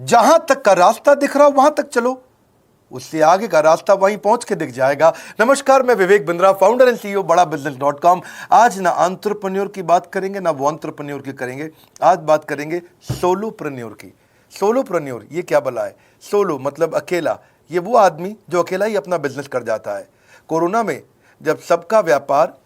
जहां तक का रास्ता दिख रहा हो वहां तक चलो, उससे आगे का रास्ता वहीं पहुंच के दिख जाएगा। नमस्कार, मैं Vivek Bindra, founder and CEO बड़ा बिजनेस.com। आज ना एंटरप्रेन्योर की बात करेंगे ना वो एंटरप्रेन्योर की करेंगे, आज बात करेंगे सोलोप्रेन्योर की। सोलोप्रेन्योर ये क्या भला है? सोलो मतलब अकेला, ये वो आदमी जो अकेला ही अपना बिजनेस कर जाता है। कोरोना में जब सबका व्यापार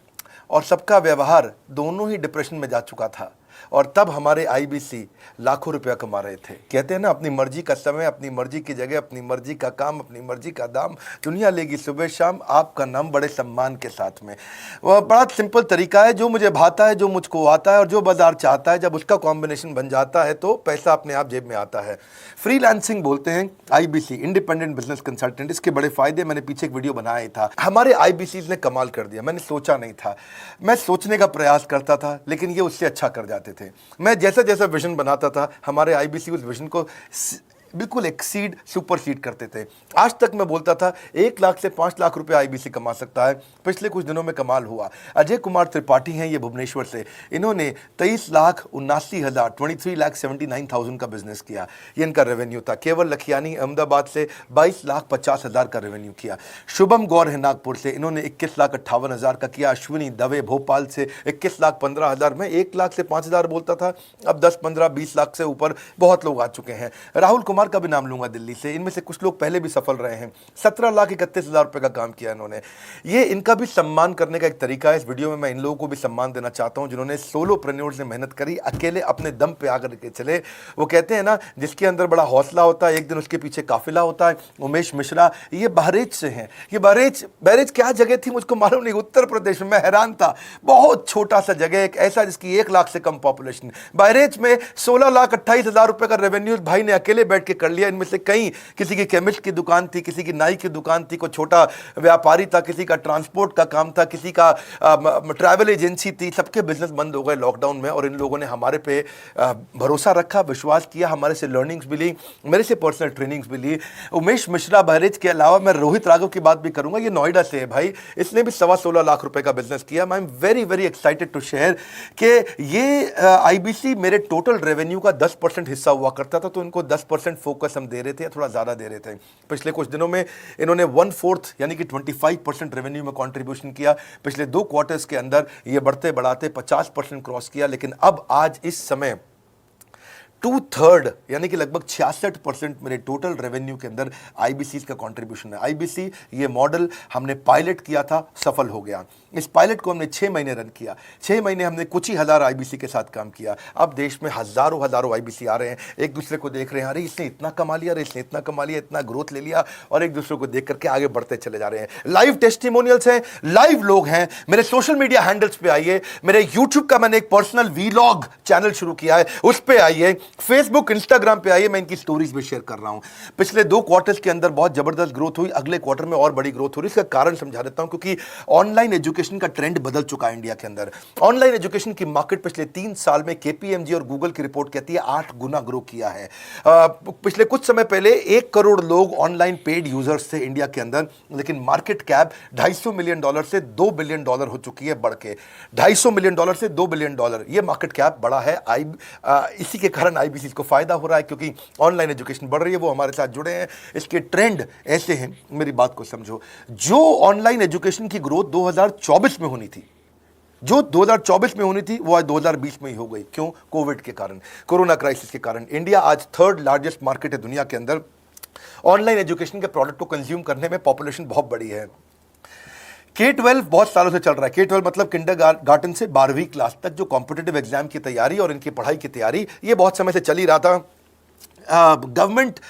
और सबका व्यवहार दोनों ही डिप्रेशन में जा चुका था, और तब हमारे आईबीसी लाखों रुपया कमा रहे थे। कहते हैं ना, अपनी मर्जी का समय, अपनी मर्जी की जगह, अपनी मर्जी का काम, अपनी मर्जी का दाम, दुनिया लेगी सुबह शाम आपका नाम बड़े सम्मान के साथ में। वह बड़ा सिंपल तरीका है, जो मुझे भाता है, जो मुझको आता है और जो बाजार चाहता है, जब उसका कॉम्बिनेशन बन जाता है तो पैसा अपने आप जेब में आता है। फ्रीलांसिंग बोलते हैं आईबीसी, इंडिपेंडेंट बिजनेस कंसल्टेंट। इसके बड़े फायदे मैंने पीछे एक वीडियो बनाया ही था। हमारे आईबीसी ने कमाल कर दिया, मैंने सोचा नहीं था। मैं सोचने का प्रयास करता था लेकिन ये उससे अच्छा कर जाते थे। मैं जैसा जैसा विजन बनाता था, हमारे आईबीसी उस विजन को बिल्कुल एक्सीड, सुपरसीड करते थे। आज तक मैं बोलता था 1 लाख से 5 लाख रुपए आईबीसी कमा सकता है। पिछले कुछ दिनों में कमाल हुआ। अजय कुमार त्रिपाठी हैं ये भुवनेश्वर से, इन्होंने 23,79,000 23,79,000 का बिजनेस किया। ये इनका रेवेन्यू था। केवल लखियानी अहमदाबाद से 22,50,000 का रेवेन्यू किया। शुभम गौर है नागपुर से, इन्होंने 21,58,000 का किया। अश्विनी दवे भोपाल से 21,15,000। मैं 1 लाख से 5,000 बोलता था, अब 10, 15, 20 लाख से ऊपर बहुत लोग आ चुके हैं। राहुल कुमार का भी नाम लूंगा दिल्ली से, इनमें से कुछ लोग पहले भी सफल रहे हैं। 17,31,000 रुपए का काम किया इन्होंने। ये इनका भी सम्मान करने का एक तरीका है। इस वीडियो में मैं इन लोगों को भी सम्मान देना चाहता हूं जिन्होंने सोलोप्रेन्योर से मेहनत करी, अकेले अपने दम पे आकर के चले। वो कहते हैं ना, जिसके अंदर बड़ा हौसला होता है एक दिन उसके पीछे काफिला होता है। उमेश मिश्रा ये बहरेच से हैं। ये बहरेच क्या जगह थी मुझको मालूम नहीं, उत्तर प्रदेश में। मैं हैरान था, बहुत छोटा सा जगह, एक ऐसा जिसकी 1 लाख से कम पॉपुलेशन। बहरेच में 16,28,000 रुपए का रेवेन्यू भाई ने अकेले बैठ के कर लिया। इनमें से कई, किसी की केमिस्ट की दुकान थी, किसी की नाई की दुकान थी, कोई छोटा व्यापारी था, किसी का ट्रांसपोर्ट का काम था, किसी का ट्रैवल एजेंसी थी। सबके बिजनेस बंद हो गए लॉकडाउन में, और इन लोगों ने हमारे पे भरोसा रखा, विश्वास किया, हमारे से लर्निंग्स भी ली, मेरे से पर्सनल ट्रेनिंग्स भी ली। उमेश मिश्रा बहरेच के अलावा मैं रोहित राघव की बात भी करूंगा, ये नोएडा से है भाई, इसने भी 16.25 लाख रुपए का बिजनेस किया। I am very very excited to share कि ये आईबीसी मेरे टोटल रेवेन्यू का 10% हिस्सा हुआ करता था, तो इनको 10% फोकस हम दे रहे थे, थोड़ा ज़्यादा दे रहे थे। पिछले कुछ दिनों में इन्होंने 1/4 यानी कि 25% रेवेन्यू में कंट्रीब्यूशन किया। पिछले 2 क्वार्टर्स के अंदर ये बढ़ते बढ़ाते 50% क्रॉस किया। लेकिन अब आज इस समय 2/3 यानी कि लगभग 66% मेरे टोटल रेवेन्यू के अंदर आईबीसी का कंट्रीब्यूशन है। आईबीसी ये मॉडल हमने पायलट किया था, सफल हो गया। इस पायलट को हमने 6 महीने रन किया। 6 महीने हमने कुछ ही हज़ार आईबीसी के साथ काम किया। अब देश में हजारों आईबीसी आ रहे हैं, एक दूसरे को देख रहे हैं, अरे इसने इतना कमा लिया, अरे इसने इतना कमा लिया, इतना ग्रोथ ले लिया, और एक दूसरे को देख करके आगे बढ़ते चले जा रहे हैं। लाइव टेस्टिमोनियल्स हैं, लाइव लोग हैं। मेरे सोशल मीडिया हैंडल्स पे आइए, मेरे यूट्यूब का मैंने एक पर्सनल वीलॉग चैनल शुरू किया है, उस पर आइए, फेसबुक इंस्टाग्राम पे आइए, मैं इनकी स्टोरीज भी शेयर कर रहा हूं। पिछले 2 क्वार्टर्स के अंदर बहुत जबरदस्त ग्रोथ हुई, अगले क्वार्टर में और बड़ी ग्रोथ हो रही है। इसका कारण समझा देता हूं, क्योंकि ऑनलाइन एजुकेशन का ट्रेंड बदल चुका है इंडिया के अंदर। ऑनलाइन एजुकेशन की मार्केट पिछले 3 साल में केपीएमजी और गूगल की रिपोर्ट कहती है 8 गुना ग्रो किया है। पिछले कुछ समय पहले 1 करोड़ लोग ऑनलाइन पेड यूजर्स थे इंडिया के अंदर, लेकिन मार्केट कैप $250 मिलियन से $2 बिलियन हो चुकी है, बढ़ के $250 मिलियन से $2 बिलियन। ये मार्केट कैप बड़ा है। इसी के कारण आईबीसी को फायदा हो रहा है, क्योंकि ऑनलाइन एजुकेशन बढ़ रही है, वो हमारे साथ जुड़े हैं। इसके ट्रेंड ऐसे हैं, मेरी बात को समझो। जो ऑनलाइन एजुकेशन की ग्रोथ 2024 में होनी थी, जो 2024 में होनी थी, वो आज 2020 में ही हो गई। क्यों? कोविड के कारण, कोरोना क्राइसिस के कारण। इंडिया आज 3rd लार्जेस्ट मार्केट है दुनिया के अंदर। ऑनलाइन एजुकेशन के प्रोडक्ट को कंज्यूम करने में पॉपुलेशन बहुत बड़ी है। K-12 बहुत सालों से चल रहा है। K-12 मतलब किंडरगार्टन से 12वीं क्लास तक जो कॉम्पिटिटिव एग्जाम की तैयारी और इनकी पढ़ाई की तैयारी, ये बहुत समय से चल ही रहा था। गवर्नमेंट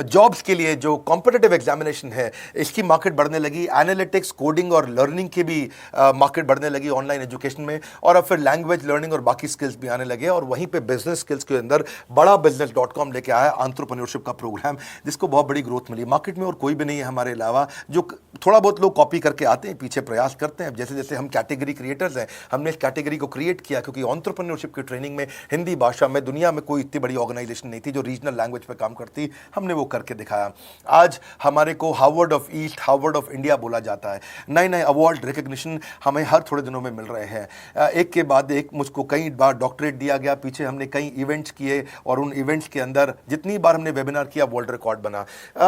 जॉब्स के लिए जो कॉम्पिटिटिव एग्जामिनेशन है, इसकी मार्केट बढ़ने लगी। एनालिटिक्स, कोडिंग और लर्निंग की भी मार्केट बढ़ने लगी ऑनलाइन एजुकेशन में। और अब फिर लैंग्वेज लर्निंग और बाकी स्किल्स भी आने लगे। और वहीं पे बिजनेस स्किल्स के अंदर बड़ा बिजनेस.com लेके आया एंटरप्रेन्योरशिप का प्रोग्राम, जिसको बहुत बड़ी ग्रोथ मिली मार्केट में। और कोई भी नहीं है हमारे अलावा, जो थोड़ा बहुत लोग कॉपी करके आते हैं, पीछे प्रयास करते हैं। जैसे जैसे हम कैटेगरी क्रिएटर्स हैं, हमने इस कैटेगरी को क्रिएट किया, क्योंकि एंटरप्रेन्योरशिप की ट्रेनिंग में हिंदी भाषा में दुनिया में कोई इतनी बड़ी ऑर्गेनाइजेशन नहीं थी जो रीजनल नेचुरल लैंग्वेज पे काम करती, हमने वो करके दिखाया। आज हमारे को Harvard of east, Harvard of India बोला जाता है। नए नए अवार्ड रिकग्निशन हमें हर थोड़े दिनों में मिल रहे हैं। एक के बाद एक मुझको कई बार डॉक्टरेट दिया गया। पीछे हमने कई इवेंट्स किए और उन इवेंट्स के अंदर जितनी बार हमने वेबिनार किया वर्ल्ड रिकॉर्ड बना।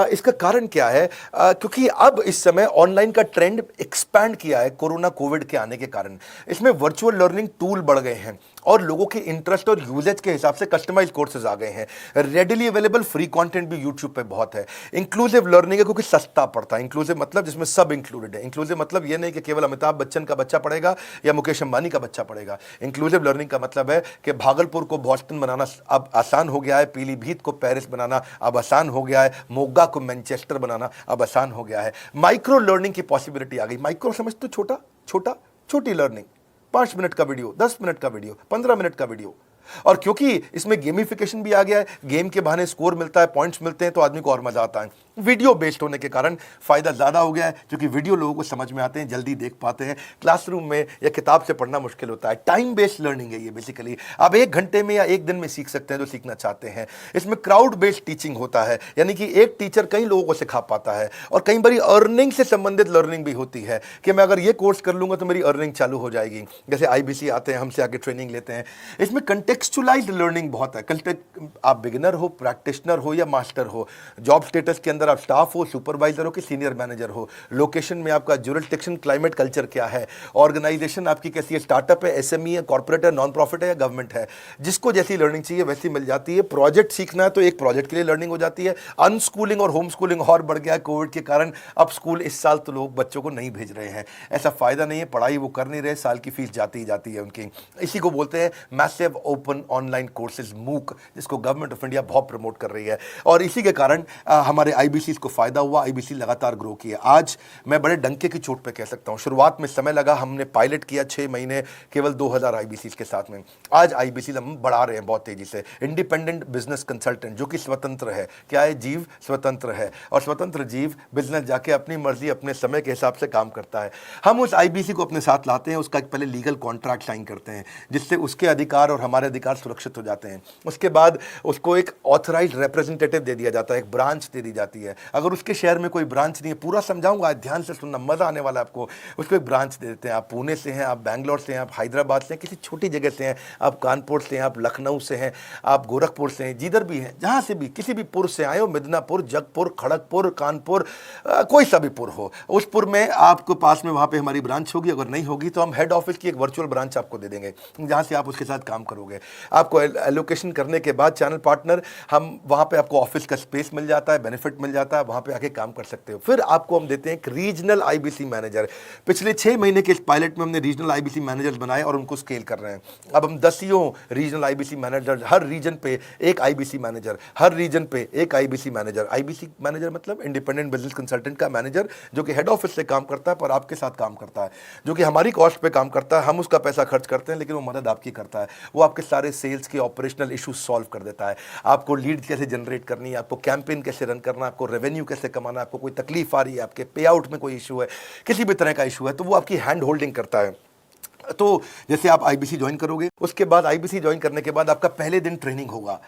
इसका कारण क्या है? क्योंकि अब इस समय ऑनलाइन का ट्रेंड एक्सपैंड किया है कोरोना कोविड के आने के कारण। इसमें वर्चुअल लर्निंग टूल बढ़ गए हैं और लोगों के इंटरेस्ट और यूजेज के हिसाब से कस्टमाइज कोर्सेज आ गए हैं। रेडिली अवेलेबल फ्री कंटेंट भी यूट्यूब पे बहुत है। इंक्लूसिव लर्निंग है क्योंकि सस्ता पड़ता है। इंक्लूसिव मतलब जिसमें सब इंक्लूडेड है। इंक्लूसिव मतलब ये नहीं कि केवल अमिताभ बच्चन का बच्चा पढ़ेगा या मुकेश अंबानी का बच्चा पढ़ेगा। इंक्लूसिव लर्निंग का मतलब है कि भागलपुर को बॉस्टन बनाना अब आसान हो गया है, पीलीभीत को पेरिस बनाना अब आसान हो गया है, मोगा को मैनचेस्टर बनाना अब आसान हो गया है। माइक्रो लर्निंग की पॉसिबिलिटी आ गई। माइक्रो समझ तो छोटा छोटा, छोटी लर्निंग, 5 मिनट का वीडियो, 10 मिनट का वीडियो, 15 मिनट का वीडियो। और क्योंकि इसमें गेमिफिकेशन भी आ गया है, गेम के बहाने स्कोर मिलता है, पॉइंट्स मिलते हैं, तो आदमी को और मजा आता है। वीडियो बेस्ड होने के कारण फायदा ज्यादा हो गया है क्योंकि वीडियो लोगों को समझ में आते हैं, जल्दी देख पाते हैं। क्लासरूम में या किताब से पढ़ना मुश्किल होता है। टाइम बेस्ड लर्निंग है ये बेसिकली। आप 1 घंटे में या 1 दिन में सीख सकते हैं जो सीखना चाहते हैं। इसमें क्राउड बेस्ड टीचिंग होता है, यानी कि एक टीचर कई लोगों को सिखा पाता है। और कई बार अर्निंग से संबंधित लर्निंग भी होती है कि मैं अगर ये कोर्स कर लूंगा तो मेरी अर्निंग चालू हो जाएगी। जैसे IBC आते हैं, हमसे आके ट्रेनिंग लेते हैं। इसमें कंटेक्चुअलाइज्ड लर्निंग बहुत है। आप बिगिनर हो, प्रैक्टिशनर हो या मास्टर हो, जॉब स्टेटस के अंदर आप स्टाफ हो, सुपरवाइजर हो कि सीनियर मैनेजर हो, लोकेशन में आपका जुरिस्डिक्शन, क्लाइमेट, कल्चर क्या है, ऑर्गेनाइजेशन आपकी कैसी है, स्टार्टअप है, SME है, कॉर्पोरेट है, नॉन प्रॉफिट है या गवर्नमेंट है, जिसको जैसी लर्निंग चाहिए वैसी मिल जाती है। प्रोजेक्ट सीखना है तो एक प्रोजेक्ट के लिए लर्निंग हो जाती है। अनस्कूलिंग और होम स्कूलिंग और बढ़ गया है कोविड के कारण। अब स्कूल इस साल तो लोग बच्चों को नहीं भेज रहे हैं। ऐसा फायदा नहीं है, पढ़ाई वो कर नहीं रहे, साल की फीस जाती ही जाती है उनकी। इसी को बोलते हैं massive open online courses, MOOC, जिसको गवर्नमेंट ऑफ इंडिया बहुत प्रमोट कर रही है। और इसी के कारण हमारे IBC को फायदा हुआ। IBC लगातार ग्रो किया। आज मैं बड़े डंके की चोट पे कह सकता हूं, शुरुआत में समय लगा, हमने पायलट किया 6 महीने केवल 2000 IBC के साथ में। आज IBC हम बढ़ा रहे हैं बहुत तेजी से। इंडिपेंडेंट बिजनेस कंसल्टेंट जो कि स्वतंत्र है। क्या है? जीव स्वतंत्र है और स्वतंत्र जीव बिजनेस जाके अपनी मर्जी अपने समय के हिसाब से काम करता है। हम उस IBC को अपने साथ लाते हैं, उसका एक पहले लीगल कॉन्ट्रैक्ट साइन करते हैं जिससे उसके अधिकार और हमारे अधिकार सुरक्षित हो जाते हैं। उसके बाद उसको एक ऑथराइज्ड रिप्रेजेंटेटिव दे दिया जाता है, एक ब्रांच दे दी जाती है। अगर उसके शहर में कोई ब्रांच नहीं है, पूरा समझाऊंगा, ध्यान से सुनना, मजा आने वाला है आपको। उसको एक ब्रांच दे देते हैं। आप पुणे से हैं, आप बैंगलोर से हैं, आप हैदराबाद से हैं, किसी छोटी जगह से हैं, आप कानपुर से हैं, आप लखनऊ से हैं, आप गोरखपुर से हैं, जिधर भी हैं, जहां से भी किसी भी पुर से आए हो, मिदनापुर, जगपुर, खड़गपुर, कानपुर, कोई सा भी पुर हो, उस पुर में आपको पास में वहां पे हमारी ब्रांच होगी। अगर नहीं होगी तो हम हेड ऑफिस की एक वर्चुअल ब्रांच आपको दे देंगे जहां से आप उसके साथ काम करोगे। आपको एलोकेशन करने के बाद चैनल पार्टनर, हम वहां पे आपको ऑफिस का स्पेस मिल जाता है, बेनिफिट मिल जाता है, वहां पे आके काम कर सकते हो। फिर आपको हम देते हैं एक रीजनल IBC मैनेजर। पिछले 6 महीने के इस पायलट में हमने रीजनल IBC मैनेजर्स बनाए और उनको स्केल कर रहे हैं। अब हम 10 रीजनल IBC मैनेजर, हर रीजन पे एक IBC मैनेजर, हर रीजन पे एक IBC मैनेजर। IBC मैनेजर मतलब इंडिपेंडेंट बिजनेस कंसल्टेंट का मैनेजर, जो कि हेड ऑफिस से काम करता है पर आपके साथ काम करता है, जो कि हमारी कॉस्ट पे काम करता है। हम उसका पैसा खर्च करते हैं लेकिन वो मदद आपकी करता है। वो आपके सारे सेल्स के ऑपरेशनल इश्यूज सॉल्व कर देता है। आपको लीड कैसे जनरेट करनी है, आपको कैंपेन कैसे रन करना है, आपको रेवेन्यू कैसे कमाना है, आपको कोई तकलीफ आ रही है, आपके पे आउट में कोई इशू है, किसी भी तरह का इशू है, तो वो आपकी हैंड होल्डिंग करता है। तो जैसे आप IBC ज्वाइन करोगे, उसके बाद IBC ज्वाइन करने के बाद आपका पहले दिन ट्रेनिंग होगा।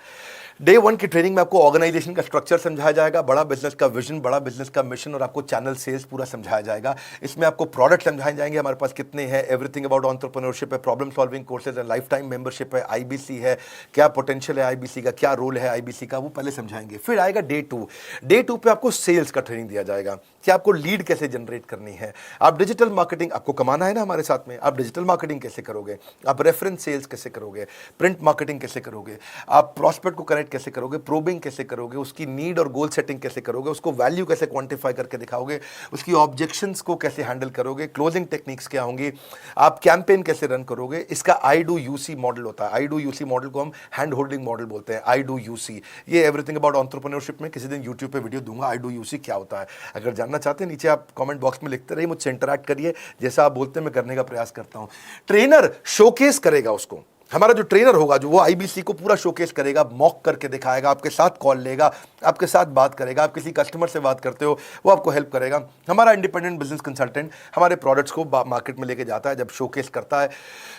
डे 1 की ट्रेनिंग में आपको ऑर्गेनाइजेशन का स्ट्रक्चर समझाया जाएगा, बड़ा बिजनेस का विजन, बड़ा बिजनेस का मिशन और आपको चैनल सेल्स पूरा समझाया जाएगा। इसमें आपको प्रोडक्ट समझाए जाएंगे, हमारे पास कितने हैं, एवरीथिंग अबाउट एंटरप्रेन्योरशिप है, प्रॉब्लम सॉल्विंग कोर्सेज है, लाइफ टाइम मेंबरशिप है, IBC है, क्या पोटेंशियल है IBC का, क्या रोल है IBC का, वो पहले समझाएंगे। फिर आएगा डे 2। डे 2 पे आपको सेल्स का ट्रेनिंग दिया जाएगा कि आपको लीड कैसे जनरेट करनी है। आप डिजिटल मार्केटिंग, आपको कमाना है ना हमारे साथ में, आप डिजिटल मार्केटिंग कैसे करोगे, आप रेफरेंस सेल्स कैसे करोगे, प्रिंट मार्केटिंग कैसे करोगे, आप प्रॉस्पेक्ट को कनेक्ट कैसे करोगे, प्रोबिंग कैसे करोगे, उसकी नीड और गोल सेटिंग कैसे करोगे, उसको वैल्यू कैसे क्वांटिफाई करके दिखाओगे, उसकी ऑब्जेक्शंस को कैसे हैंडल करोगे, क्लोजिंग टेक्निक्स क्या होंगी, आप कैंपेन कैसे रन करोगे। इसका I do UC मॉडल होता है। I do UC मॉडल को हम हैंड होल्डिंग मॉडल बोलते हैं। I do UC, ये एवरीथिंग अबाउट एंटरप्रेन्योरशिप में किसी दिन यूट्यूब पे वीडियो दूंगा। I do UC क्या होता है, अगर जानना चाहते हैं नीचे आप कमेंट बॉक्स में लिखते रहिए, मुझसे इंटरैक्ट करिए, जैसा आप बोलते हैं मैं करने का प्रयास करता हूं। ट्रेनर शोकेस करेगा उसको हमारा जो ट्रेनर होगा जो वो आईबीसी को पूरा शोकेस करेगा, मॉक करके दिखाएगा, आपके साथ कॉल लेगा, आपके साथ बात करेगा, आप किसी कस्टमर से बात करते हो वो आपको हेल्प करेगा। हमारा इंडिपेंडेंट बिजनेस कंसल्टेंट हमारे प्रोडक्ट्स को मार्केट में लेके जाता है, जब शोकेस करता है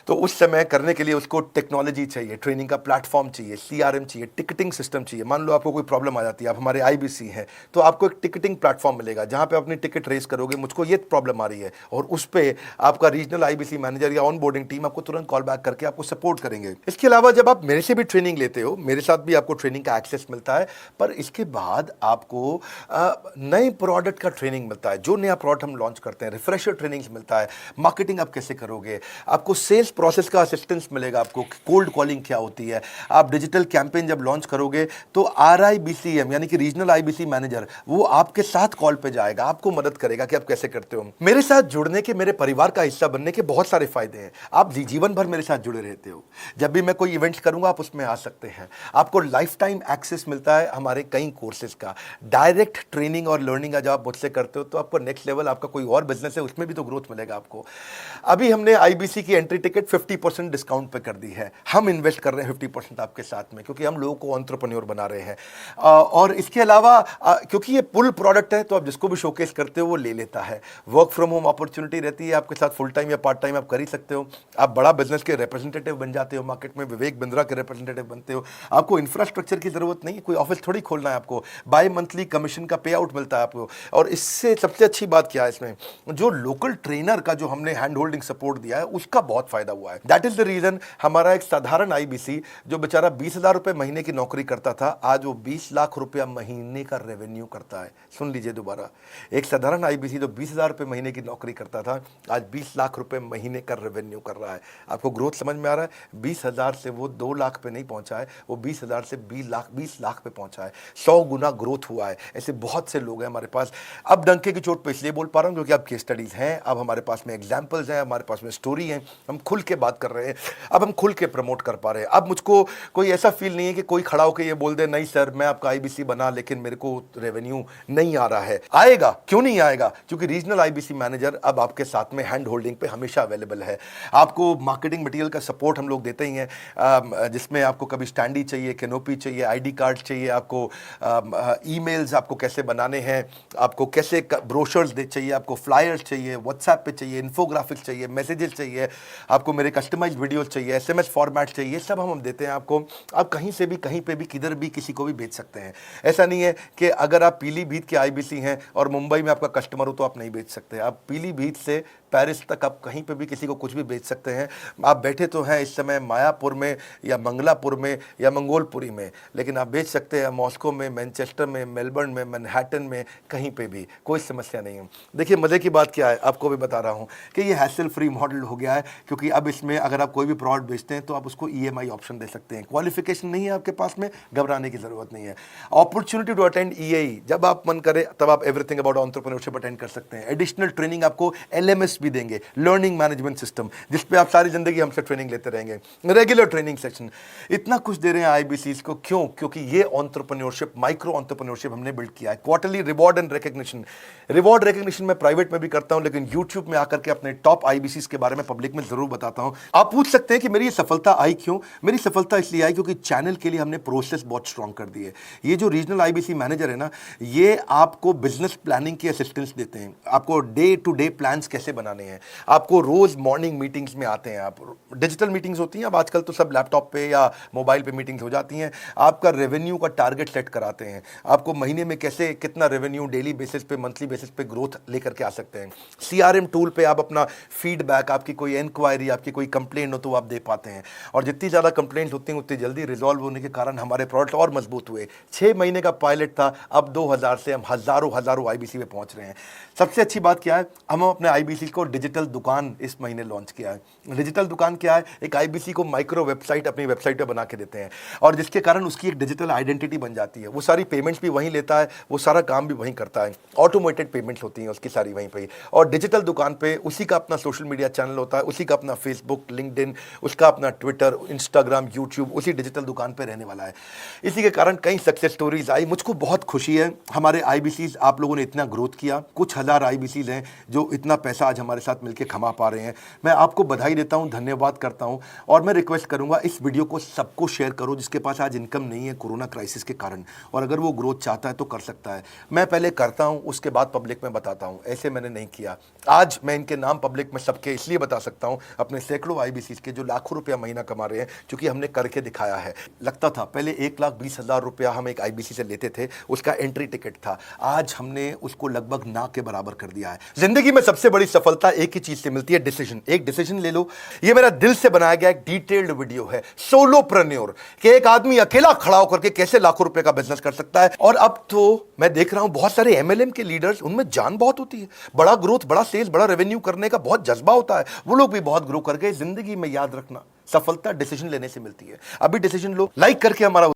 तो उस समय करने के लिए उसको टेक्नोलॉजी चाहिए, ट्रेनिंग का प्लेटफॉर्म चाहिए, सीआरएम चाहिए, टिकटिंग सिस्टम चाहिए। मान लो आपको कोई प्रॉब्लम आ जाती है, आप हमारे आईबीसी हैं, तो आपको एक टिकटिंग प्लेटफॉर्म मिलेगा जहां पे अपनी टिकट रेस करोगे, मुझको ये प्रॉब्लम आ रही है, और उस पर आपका रीजनल आईबीसी मैनेजर या ऑन बोर्डिंग टीम आपको तुरंत कॉल बैक करके आपको सपोर्ट करेंगे। इसके अलावा जब आप मेरे से भी ट्रेनिंग लेते हो, मेरे साथ भी आपको ट्रेनिंग का एक्सेस मिलता है, पर इसके बाद आपको नए प्रोडक्ट का ट्रेनिंग मिलता है। जो नया प्रोडक्ट हम लॉन्च करते हैं, रिफ्रेशर ट्रेनिंग्स मिलता है, मार्केटिंग आप कैसे करोगे, आपको सेल्स प्रोसेस का असिस्टेंस मिलेगा, आपको कोल्ड कॉलिंग क्या होती है, आप डिजिटल कैंपेन जब लॉन्च करोगे तो आरआईबीसीएम यानी कि रीजनल आईबीसी मैनेजर वो आपके साथ कॉल पे जाएगा, आपको मदद करेगा कि आप कैसे करते हो। मेरे साथ जुड़ने के, मेरे परिवार का हिस्सा बनने के बहुत सारे फायदे हैं। आप जीवन भर मेरे साथ जुड़े रहते हो, जब भी मैं कोई इवेंट्स करूंगा आप उसमें आ सकते हैं। आपको लाइफ टाइम एक्सेस मिलता है हमारे कई कोर्सेज का, डायरेक्ट ट्रेनिंग और लर्निंग जब आप मुझसे करते हो तो आपको नेक्स्ट लेवल, आपका कोई और बिजनेस है उसमें भी तो ग्रोथ मिलेगा आपको। अभी हमने आईबीसी की एंट्री टिकट 50% डिस्काउंट पे कर दी है। हम इन्वेस्ट कर रहे हैं 50% आपके साथ में, क्योंकि हम लोगों को एंटरप्रेन्योर बना रहे हैं। और इसके अलावा क्योंकि ये पुल प्रोडक्ट है तो आप जिसको भी शोकेस करते हो वो ले लेता है। वर्क फ्रॉम होम अपॉर्चुनिटी रहती है आपके साथ, फुल टाइम या पार्ट टाइम आप कर ही सकते हो। आप बड़ा बिजनेस के रिप्रेजेंटेटिव बन जाते हो, मार्केट में विवेक बिंद्रा के रिप्रेजेंटेटिव बनते हो। आपको इंफ्रास्ट्रक्चर की जरूरत नहीं है, कोई ऑफिस थोड़ी खोलना है आपको, बाय मंथली कमीशन का पे आउट मिलता है आपको। और इससे सबसे अच्छी बात क्या है, इसमें जो लोकल ट्रेनर का जो हमने हैंड होल्डिंग सपोर्ट दिया है उसका बहुत फायदा हुआ है। दैट इज द रीजन हमारा एक साधारण आईबीसी जो बेचारा 20,000 रुपए महीने की नौकरी करता था, आज वो 20 लाख रुपया महीने का रेवेन्यू करता है। सुन लीजिए दोबारा, एक साधारण आईबीसी जो 20,000 रुपए महीने की नौकरी करता था, आज 20 लाख रुपए महीने का रेवेन्यू कर रहा है। आपको ग्रोथ समझ में आ रहा है? 20,000 से वो 2 लाख पे नहीं पहुंचा है, वो 20,000 से 20 लाख पे पहुंचा है। 100 गुना ग्रोथ हुआ है। ऐसे बहुत से लोग हैं हमारे पास। अब डंके की चोट पे इसलिए बोल पा रहा हूं क्योंकि अब केस स्टडीज हैं, अब हमारे पास में एग्जाम्पल्स हैं, हमारे पास में स्टोरी है, हम खुल के बात कर रहे हैं, अब हम खुल के प्रमोट कर पा रहे हैं। अब मुझको कोई ऐसा फील नहीं है कि कोई खड़ा होकर ये बोल दे नहीं सर मैं आपका आईबीसी बना लेकिन मेरे को रेवेन्यू नहीं आ रहा है। आएगा, क्यों नहीं आएगा? क्योंकि रीजनल आईबीसी मैनेजर अब आपके साथ में हैंड होल्डिंग पे हमेशा अवेलेबल है। आपको मार्केटिंग मटेरियल का सपोर्ट हम लोग देते ही हैं, जिसमें आपको कभी स्टैंडी चाहिए, कैनोपी चाहिए, आईडी कार्ड चाहिए, आपको ईमेल्स आपको कैसे बनाने हैं, आपको कैसे ब्रोशर्स चाहिए, आपको फ्लायर्स चाहिए, व्हाट्सएप पे चाहिए, इन्फोग्राफिक्स चाहिए, मैसेजेस चाहिए, आपको मेरे कस्टमाइज वीडियोस चाहिए, एसएमएस फॉर्मेट चाहिए, सब हम देते हैं आपको। आप कहीं से भी, कहीं पे भी, किधर भी, किसी को भी बेच सकते हैं। ऐसा नहीं है कि अगर आप पीलीभीत के आईबीसी हैं और मुंबई में आपका कस्टमर हो तो आप नहीं बेच सकते। आप पीलीभीत से पेरिस तक आप कहीं पे भी किसी को कुछ भी बेच सकते हैं। आप बैठे तो हैं इस समय मायापुर में या मंगलापुर में या मंगोलपुरी में, लेकिन आप बेच सकते हैं मॉस्को में, मैनचेस्टर में, मेलबर्न में, मैनहट्टन में, कहीं पे भी, कोई समस्या नहीं है। देखिए मज़े की बात क्या है, आपको भी बता रहा हूँ कि ये हैसल फ्री मॉडल हो गया है, क्योंकि अब इसमें अगर आप कोई भी प्रोडक्ट बेचते हैं तो आप उसको ईएमआई ऑप्शन दे सकते हैं। क्वालिफिकेशन नहीं है आपके पास में, घबराने की जरूरत नहीं है। अपॉर्चुनिटी टू अटेंड ईएई, जब आप मन करे तब आप एवरीथिंग अबाउट एंटरप्रेन्योरशिप अटेंड कर सकते हैं। एडिशनल ट्रेनिंग आपको एलएमएस भी देंगे, लर्निंग मैनेजमेंट सिस्टम, जिस पे आप सारी जिंदगी हमसे ट्रेनिंग लेते रहेंगे। रेगुलर ट्रेनिंग सेक्शन, इतना कुछ दे रहे हैं आईबीसीज को। क्यों? क्योंकि ये एंटरप्रेन्योरशिप, माइक्रो एंटरप्रेन्योरशिप हमने बिल्ड किया है। Quarterly reward and recognition, reward recognition मैं प्राइवेट में भी करता हूं, लेकिन यूट्यूब में आकर के अपने टॉप आईबीसीज के बारे में पब्लिक में जरूर बताता हूं। आप पूछ सकते हैं कि मेरी ये सफलता आई क्यों? मेरी सफलता इसलिए आई क्योंकि चैनल के लिए हमने प्रोसेस बहुत स्ट्रांग कर दी है। ये जो रीजनल आईबीसी मैनेजर है ना, ये आपको बिजनेस प्लानिंग की असिस्टेंस देते हैं, आपको डे टू डे प्लान्स कैसे बनाने हैं, आपको रोज मॉर्निंग मीटिंग्स में आते हैं। आप डिजिटल मीटिंग्स होती हैं, अब आजकल तो सब लैपटॉप पे या मोबाइल पे मीटिंग्स हो जाती हैं। आपका रेवेन्यू का टारगेट सेट कराते हैं, आपको महीने में कैसे कितना रेवेन्यू डेली बेसिस पे, मंथली बेसिस पे ग्रोथ लेकर के आ सकते हैं। सीआरएम टूल पे आप अपना फीडबैक, आपकी कोई इंक्वायरी, आपकी कोई कंप्लेंट हो तो आप दे पाते हैं, और जितनी ज़्यादा कंप्लेंट होती हैं उतनी जल्दी रिजॉल्व होने के कारण हमारे प्रोडक्ट और मजबूत हुए। 6 महीने का पायलट था, अब 2000 से हम हज़ारों आईबीसी में पहुंच रहे हैं। सबसे अच्छी बात क्या है, हम अपने आईबीसी को डिजिटल दुकान इस महीने लॉन्च किया है। डिजिटल दुकान क्या है? एक आईबीसी को माइक्रो वेबसाइट अपनी वेबसाइट पे बना के देते हैं, और जिसके कारण उसकी एक डिजिटल आइडेंटिटी बन जाती है। वो सारी पेमेंट्स भी वहीं लेता है, वो सारा काम भी वहीं करता है, ऑटोमेटेड पेमेंट्स होती हैं उसकी सारी वहीं पे ही। और डिजिटल दुकान पे उसी का अपना सोशल मीडिया चैनल होता है, उसी का अपना फेसबुक, लिंक्डइन, उसका अपना ट्विटर, इंस्टाग्राम, यूट्यूब उसी डिजिटल दुकान पे रहने वाला है। इसी के कारण कई सक्सेस स्टोरीज आई। मुझको बहुत खुशी है, हमारे आईबीसीज आप लोगों ने इतना ग्रोथ किया। कुछ हज़ार आईबीसीज हैं जो इतना पैसा आज हमारे हमारे साथ मिलकर कमा पा रहे हैं। मैं आपको बधाई देता हूं, धन्यवाद करता हूं और मैं रिक्वेस्ट करूंगा इस वीडियो को सबको शेयर करो जिसके पास आज इनकम नहीं है कोरोना क्राइसिस के कारण, और अगर वो ग्रोथ चाहता है तो कर सकता है। मैं पहले करता हूं, उसके बाद पब्लिक में बताता हूं, ऐसे मैंने नहीं किया। आज मैं इनके नाम पब्लिक में सबके इसलिए बता सकता हूं, अपने सैकड़ों आईबीसी के जो लाखों रुपया महीना कमा रहे हैं, क्योंकि हमने करके दिखाया है। लगता था पहले 1,20,000 रुपया हम एक आईबीसी से लेते थे, उसका एंट्री टिकट था, आज हमने उसको लगभग ना के बराबर कर दिया है। जिंदगी में सबसे बड़ी सफलता एक ही चीज से मिलती है, डिसीजन। एक डिसीजन ले लो। ये मेरा दिल से बनाया गया एक डिटेल्ड वीडियो है, सोलोप्रेन्योर, कि एक आदमी अकेला खड़ा होकर के कैसे लाखों रुपए का बिजनेस कर सकता है। और अब तो मैं देख रहा हूं बहुत सारे एमएलएम के लीडर्स, उनमें जान बहुत होती है, बड़ा ग्रोथ, बड़ा सेल्स, बड़ा रेवेन्यू करने का बहुत जज्बा होता है, वो लोग भी बहुत ग्रो कर गए। जिंदगी में याद रखना, सफलता डिसीजन लेने से मिलती है। अभी डिसीजन लो, लाइक करके हमारा